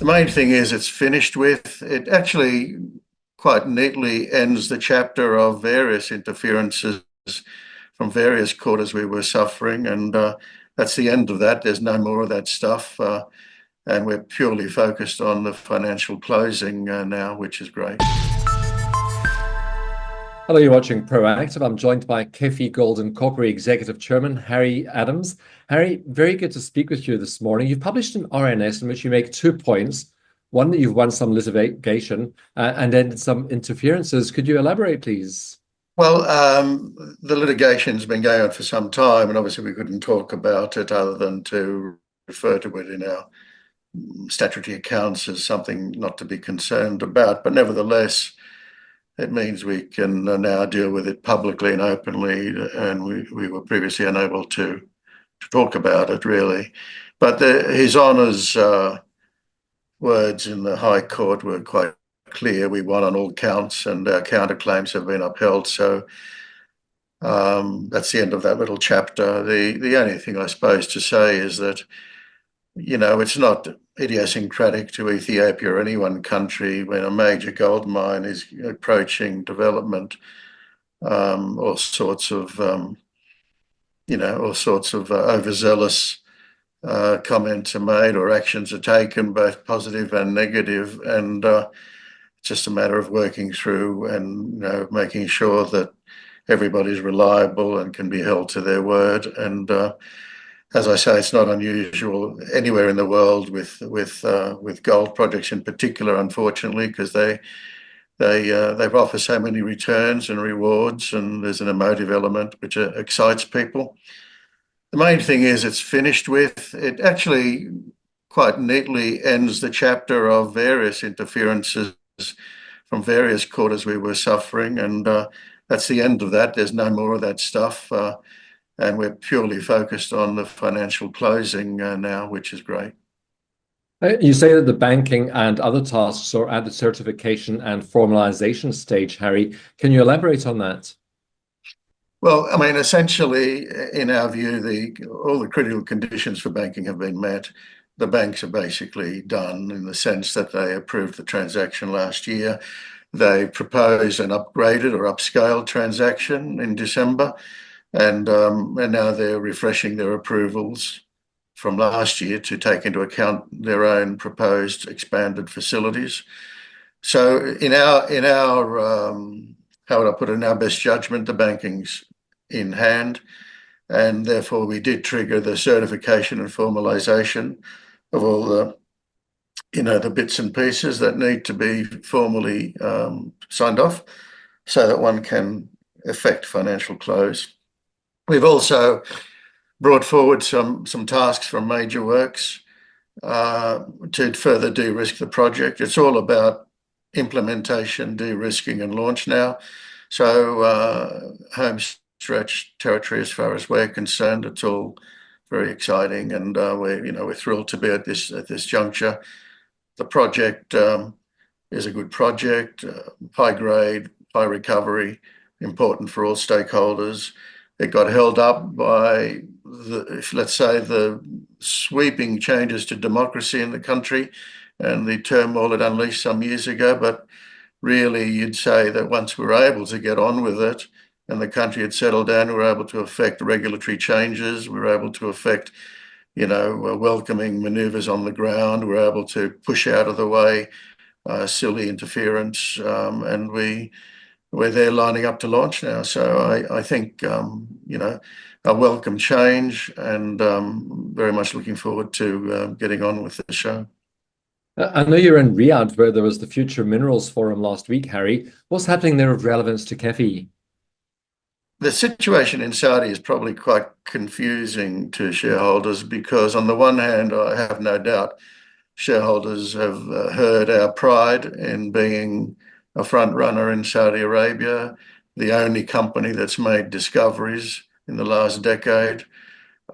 The main thing is it's finished with. It actually quite neatly ends the chapter of various interferences from various quarters we were suffering, and that's the end of that. There's no more of that stuff, and we're purely focused on the financial closing now, which is great. Hello, you're watching Proactive. I'm joined by KEFI Gold Corporate Executive Chairman Harry Adams. Harry, very good to speak with you this morning. You've published an RNS in which you make 2 points. One, that you've won some litigation, and then some interferences. Could you elaborate, please? Well, the litigation's been going on for some time, and obviously we couldn't talk about it other than to refer to it in our statutory accounts as something not to be concerned about. But nevertheless, it means we can now deal with it publicly and openly, and we were previously unable to talk about it, really. But His Honour's words in the High Court were quite clear. We won on all counts, and our counterclaims have been upheld. So that's the end of that little chapter. The only thing I suppose to say is that, it's not idiosyncratic to Ethiopia or any one country when a major gold mine is approaching development. All sorts of overzealous comments are made or actions are taken, both positive and negative, and it's just a matter of working through and making sure that everybody's reliable and can be held to their word. And as I say, it's not unusual anywhere in the world with gold projects in particular, unfortunately, because they offer so many returns and rewards, and there's an emotive element which excites people. The main thing is it's finished with. It actually quite neatly ends the chapter of various interferences from various quarters we were suffering, and that's the end of that. There's no more of that stuff. And we're purely focused on the financial closing now, which is great. You say that the banking and other tasks are at the certification and formalization stage, Harry. Can you elaborate on that? Well, I mean, essentially, in our view, all the critical conditions for banking have been met. The banks are basically done in the sense that they approved the transaction last year. They proposed an upgraded or upscaled transaction in December. And now they're refreshing their approvals from last year to take into account their own proposed expanded facilities. So in our how would I put it, in our best judgment, the banking's in hand, and therefore we did trigger the certification and formalization of all the bits and pieces that need to be formally signed off so that one can effect financial close. We've also brought forward some tasks from Major Works to further de-risk the project. It's all about implementation, de-risking and launch now. So home stretch territory as far as we're concerned. It's all very exciting, and we're thrilled to be at this juncture. The project is a good project, high grade, high recovery, important for all stakeholders. It got held up by the sweeping changes to democracy in the country and the turmoil it unleashed some years ago. But really, you'd say that once we were able to get on with it and the country had settled down, we were able to effect regulatory changes. We were able to effect, welcoming manoeuvres on the ground. We were able to push out of the way silly interference, and we're there lining up to launch now. So I think, a welcome change, and very much looking forward to getting on with the show. I know you're in Riyadh, where there was the Future Minerals Forum last week, Harry. What's happening there of relevance to KEFI? The situation in Saudi is probably quite confusing to shareholders because, on the one hand, I have no doubt shareholders have heard our pride in being a front runner in Saudi Arabia, the only company that's made discoveries in the last decade.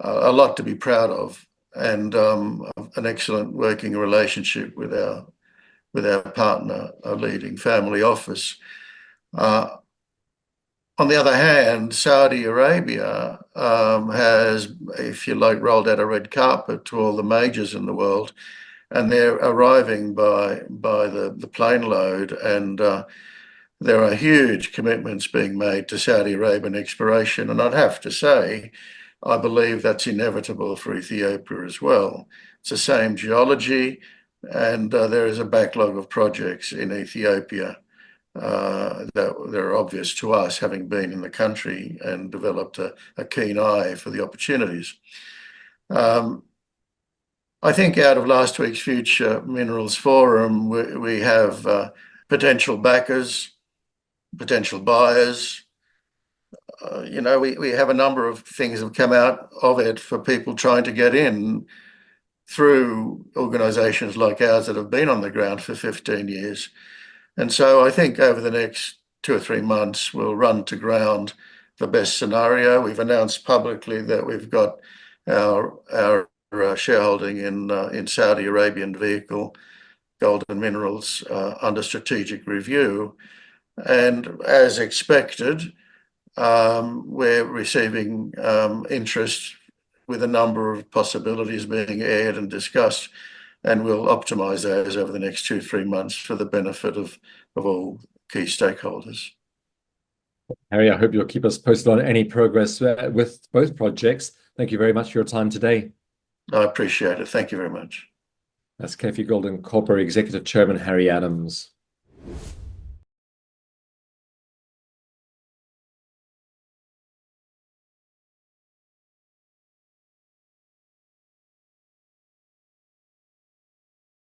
A lot to be proud of, and an excellent working relationship with our partner, a leading family office. On the other hand, Saudi Arabia has, if you like, rolled out a red carpet to all the majors in the world and they're arriving by the plane load, and there are huge commitments being made to Saudi Arabian exploration. And I'd have to say, I believe that's inevitable for Ethiopia as well. It's the same geology, and there is a backlog of projects in Ethiopia that are obvious to us, having been in the country and developed a keen eye for the opportunities. I think out of last week's Future Minerals Forum, we have potential backers, potential buyers. We have a number of things that have come out of it for people trying to get in through organisations like ours that have been on the ground for 15 years. And so I think over the next 2 or 3 months, we'll run to ground the best scenario. We've announced publicly that we've got our shareholding in Saudi Arabian vehicle, Golden Minerals, under strategic review. And as expected, we're receiving interest with a number of possibilities being aired and discussed, and we'll optimize those over the next 2 or 3 months for the benefit of all key stakeholders. Harry, I hope you'll keep us posted on any progress with both projects. Thank you very much for your time today. I appreciate it. Thank you very much. That's KEFI Gold and Copper Executive Chairman Harry Adams.